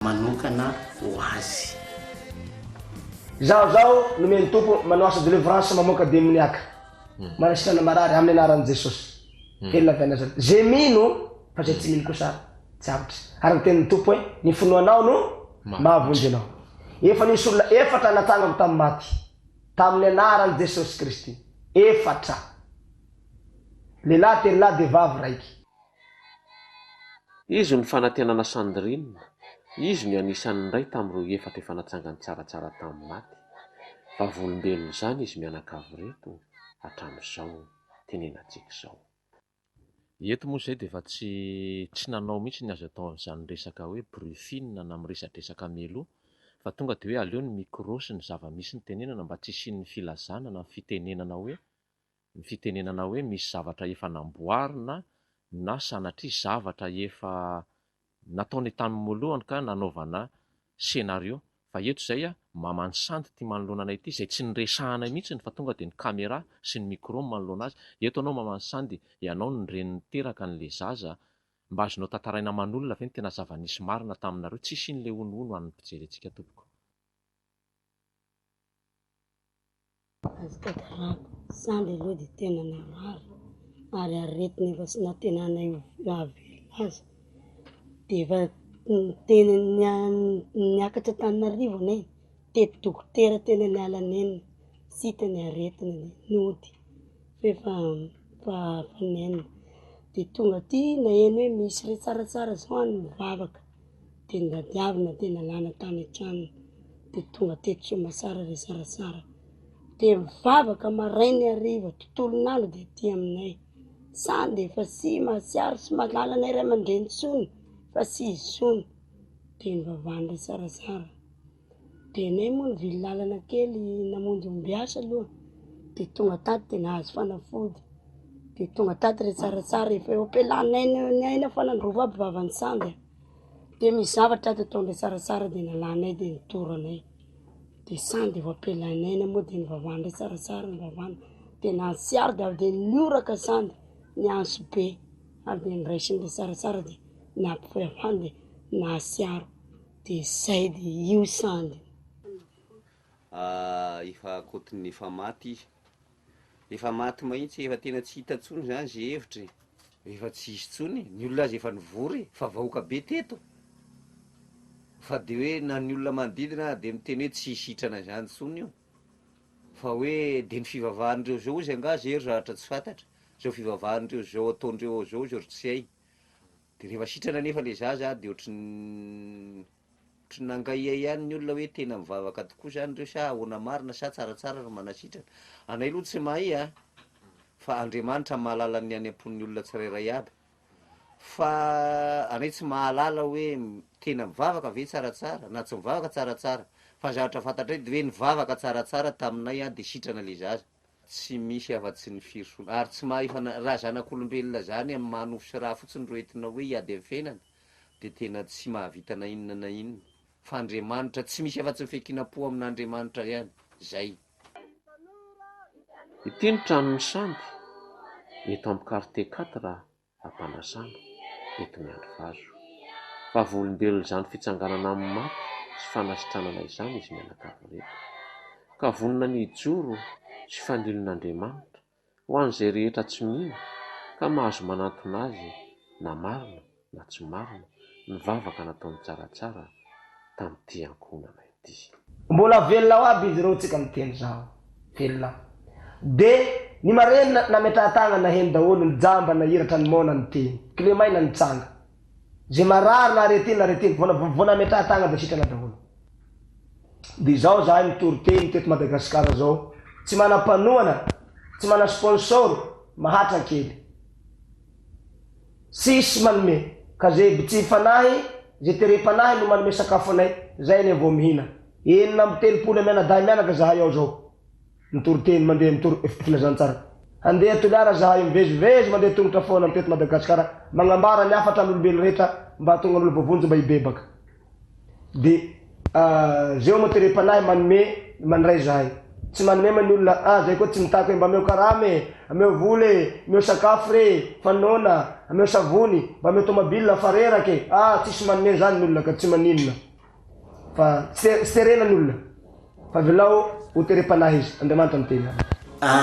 manokana ho azy. Zao nomeny tompo manao asa délivrance mamoaka demoniaka. Manasitrana marary amin'ny anaran'i Jesosy. Kelina avy Nazareta. Zay mino fa zay tsy mino kosa tsy avatra. Ary ny tenin'ny tompo hoe ny finoanao no mahavonjy anao. Efa nisy olona efatra natsangako tamin'ny maty. Tamin'ny anaran'i Jesosy Kristy. Efatra. Lehilahy telo lahy dia vavy raiky. Izy ny fanantenana Sandrine. Izy no anisan'ny iray tamin'ireo efatra efa natsangany tsaratsara tamin'ny maty. Vavolombelona izany izy mianakavy reto hatramin'izao tenenantsika izao. Eto moa izay dia efa tsy nanao mihitsy ny azo atao amin'izany resaka hoe brufine na miresadresaka melo, fa tonga dia hoe aleo ny micro sy ny zava-misy ny tenenana mba tsy isian'ny filazana na ny fitenenana hoe misy zavatra efa namboarina na sanatria zavatra efa nataony tamin'ny moalohany ka nanaovana scénario. Fa eto izay mamany sandy tia manoloana anay ity, izay tsy niresahanay mihitsy fa tonga dia ny caméra sy ny micro manoloana azy. Eto anao mamany sandy, ianao ny reniny teraka n'ilay zaza mba azonao tantaraina aman'olona ve ny tena zava-nisy marina taminareo, tsy isian'ilay onono an'ny mpijery antsika tompoko. Azy tantarako sandy aloha dia tena narary ary aretina efa sy natenanay avela azy dia efa tena niakatra Antananarivo anay tety dokotera tena niala nenina sy teny aretina nody fa fanenina dia tonga aty naheno hoe misy re tsaratsara zao any mivavaka dia nidadiavina tena lana tany an-tranony dia tonga teto Soamasara re sarasara dia mivavaka marainy hariva tontolon'andro dia aty aminay sandy efa sy masiaro sy malala anay ray aman-dreny intsony fa sy izony dia nivavahany re sarasara dia anay moa nivily lalana kely namonjy ombiasa aloha dia tonga tato dia nahazo fanafody dia tonga tato re sarasara efa eo ampialanay ny aina fanandrova aby vavan'ny sandy dia mizavatra ato ataon'ilay sarasara dia nalanay dia nitoranay dia sandy efa ampialanay na moa dia nivavahany re sarasara nivavahana dia nasiaro dia avy dia nioraka sandy ny anso be avy dia niraisin'ilay sarasara dia nampifavany dia nasiaro dia izay dia io sandy. Efa akoatin'ny efa maty izy, efa maty mahitsy, efa tena tsy hita tsony zany zay hevitry, efa tsy hisy tsony, ny olona azy efa nivory fa vahoaka be teto, fa de hoe na ny olona manodidina de miteny hoe tsy hisitrana zany tsony io, fa hoe de ny fivavahandreo zao izy anga zay rahatra tsy fantatra, zao fivavahandreo zao ataondreo zao zao tsy hay, de rehefa sitrana nefa le zaza de ohatry nangaia ihany ny olona hoe tena mivavaka tokoa zany reo sa ahoana marina sa tsaratsara ro manasitrana. Anay aloha tsy mahay fa Andriamanitra mahalala ny any am-pon'ny olona tsirairay aby, fa anay tsy mahalala hoe tena mivavaka ve tsaratsara na tsy mivavaka tsaratsara, fa zavatra fantatra hoe de hoe nivavaka tsaratsara taminay de sitrana le zaza, tsy misy afa-tsy ny firosoana ary tsy mahay raha zanak'olombelona zany amin'ny manofo sy raha fotsiny ro entina hoe hiady amin'ny fiainana de tena tsy mahavita na inona na inona, fa Andriamanitra tsy misy afa-tsy mifekinam-po amin'Andriamanitra ihany zay. Ity ny tranon'ny sandy eto amin'ny quartier 4 Ampanasanga eto ny Androvazo. Vavolombelona izany fitsanganana amin'ny maty sy fanasitranana izany izy mianakavy reto, ka vonona ny ijoro sy fanilon'Andriamanitra ho an'izay rehetra tsy mino ka mahazo manantona azy na marina na tsy marina nivavaka nataony tsaratsara tamin'ity ankohonana ity. Mbola velona ao aby izy ireo tsika miteny zao velona de ny mareny nametrahatagna na heny daholo ny jamba na hiratra ny mona ny teny Clément na nitsanga zay marary na aretiny vona metrahatagna de sitrana daholo. De zao zahay mitory teto Madagasikara zao tsy mana mpanoana tsy mana sponsor mahatra kely sisy manome ka zay tsy fanahy zay tere-panahy no manome sakafo anay zay ny vao mihina enina amby telopolo mianadahy mianaka zahay ao zao mitory teny mandeha mitory filazantsara andeha toliara zahay mivezivezy mandeha tongotra foana teto Madagasikara magnambara ny afatra n'olombelo rehetra mba tonga n'olo vavonjy mba hibebaka de zay mo tere-panahy manome mandray zahay tsy manome man olona zay koa tsy mitako mba ameo karame ameo voly ameo sakafo re fanona ameo savony mba ameo tomobile farerake tsisy manome zany ny olona ka tsy maninona fa serenan'olona fa vilao ho tere-panahy izy Andriamanitra ny tena.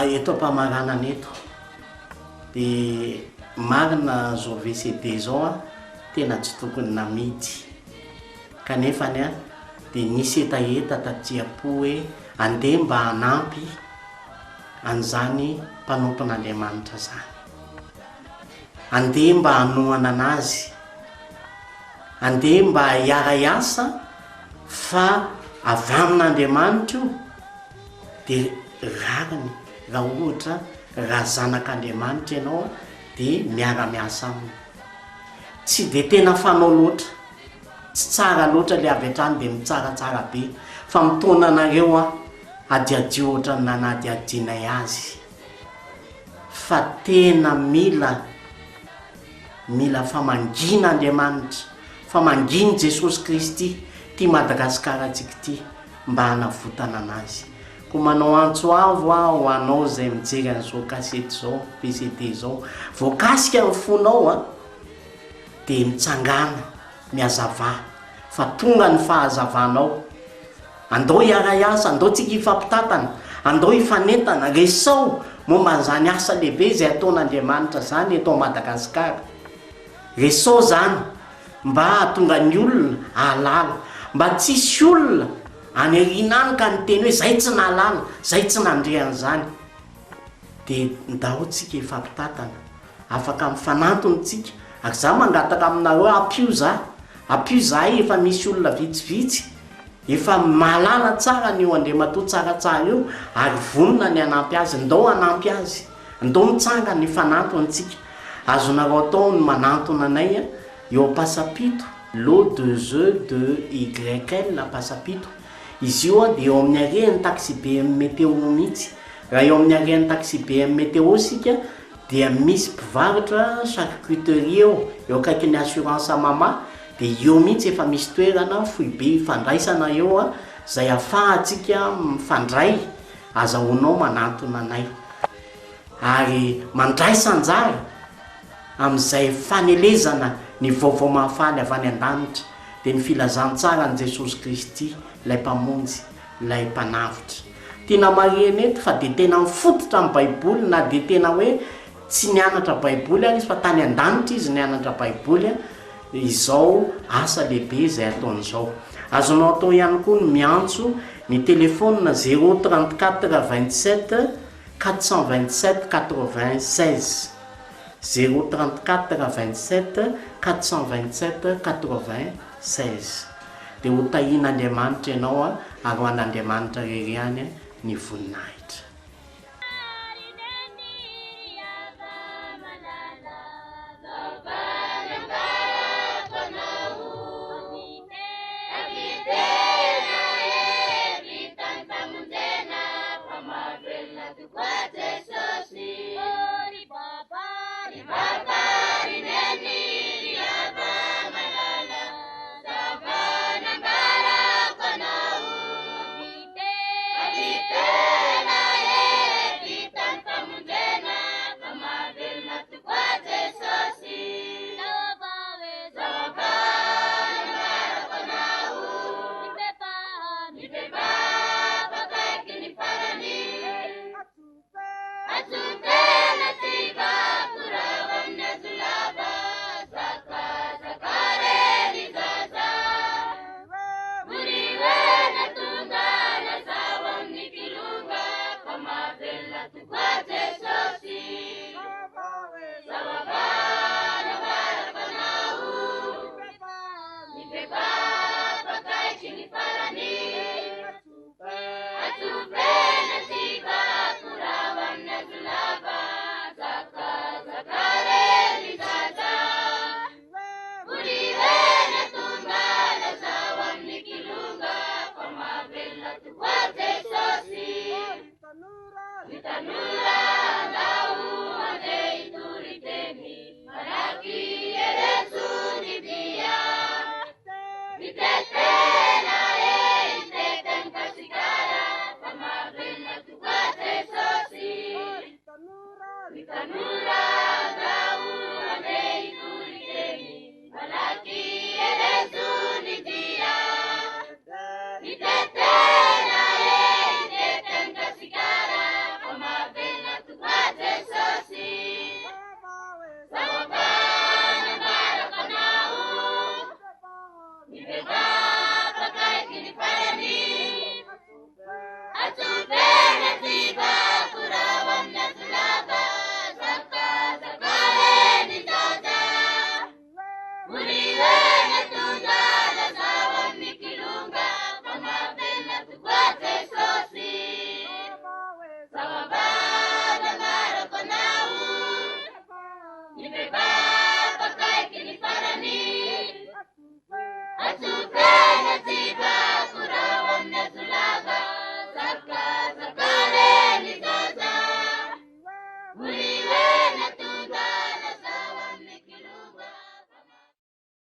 Eto ampamarana neto dia marina zao VCD zao tena tsy tokony namidy kanefany dia nisy etaeta taty-po hoe andeha mba hanampy an'izany mpanompon'Andriamanitra zany, andeha mba hanohana anazy, andeha mba hiara iasa fa avy amin'Andriamanitra io dia rariny raha ohatra raha zanak'Andriamanitra ianao dia miara-miasa aminy. Tsy dia tena fanao loatra, tsy tsara loatra le avy hatrany dia mitsaratsara be fa mitona anareo adiadio ohatra ny nanadiadinay azy, fa tena mila famangina Andriamanitra, famanginy Jesosy Kristy ty Madagasikara antsika ty mba hanavotana anazy. Ko manao antso avo ho anao zay mijery an'izao kasety zao VCD zao, voakasika ny fonao dia mitsangana miazava fa tonga ny fahazavanao. Andao hiara iasa, andao tsika hifampitatana, andao hifanentana, resao momba an'izany asa lehibe zay ataon'Andriamanitra zany eto Madagasikara. Resao zany mba hatonga ny olona ahalala, mba tsisy olona any arina any ka ny teny hoe zay tsy nahalala, zay tsy nandrehan'izany. Dia ndao tsika hifampitatana, afaka mifanantony tsika. Ary za mangataka aminareo apio zahay efa misy olona vitsivitsy efa malala tsara n'io Andriamatoa tsaratsara io, ary vonona ny hanampy azy, ndao hanampy azy, ndao mitsanga ny fanantony tsika. Azonareo atao ny manantona anay eo Pasapito lot 2E2YL Pasapito. Izy io dia eo amin'ny arehan'ny taxi BM Météo mihitsy. Raha eo amin'ny arehan'ny taxi BM Météo sika dia misy mpivarotra charcuterie eo akaikin'ny assurance mama, dia eo mihitsy efa misy toerana fohy be ifandraisana eo zay ahafahantsika mifandray. Azahoanao manantona anay ary mandraisa anjara amin'izay fanelezana ny vaovao mahafaly avy any an-danitra dia ny filazantsara ny Jesosy Kristy ilay mpamonjy, ilay mpanavitra. Tena marina eto fa dia tena mifototra amin'ny Baiboly, na dia tena hoe tsy nianatra Baiboly ary izy fa tany an-danitra izy nianatra Baiboly. Izao asa lehibe zay ataon'izao. Azonao atao ihany koa ny miantso ny telefônina 034 27 427 96 034 27 427 96. Dia ho tahian'Andriamanitra ianao ary ho an'Andriamanitra rery any ny voninahitra. Tena Ivevapakaikinifalani, atupenda sifa